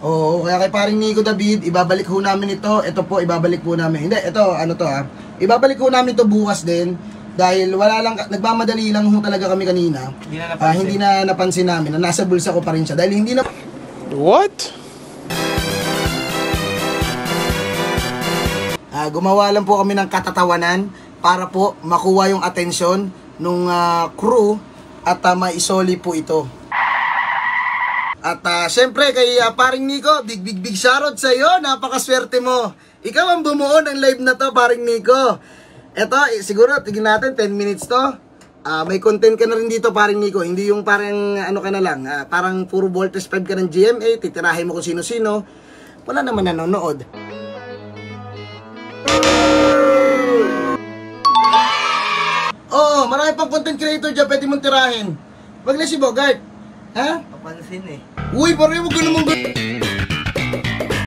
Oo, kaya kay paring Nico David, ibabalik ho namin ito. Ito po, ibabalik po namin. Hindi, ito, ano to ha. Ibabalik ho namin to bukas din. Dahil wala lang, nagmamadali lang ho talaga kami kanina. Hindi na napansin namin na nasa bulsa ko pa rin siya. Dahil hindi na... What? Gumawa lang po kami ng katatawanan para po makuha yung atensyon nung crew at maisoli po ito. At syempre kay paring Nico, big shoutout sa iyo. Napakaswerte mo. Ikaw ang bumuo ng live na to, paring Nico. Eto, siguro tignan natin 10 minutes to. May content ka na rin dito, paring Nico. Hindi yung parang ano ka na lang, parang puro voltage 5 ka ng GMA, titirahin mo kung sino-sino. Wala naman nanonood. Oo, marami pang content creator dyan, pwede mong tirahin. Wag na si Bogart. Ha? Papansin eh. Uy, pare, wag ka naman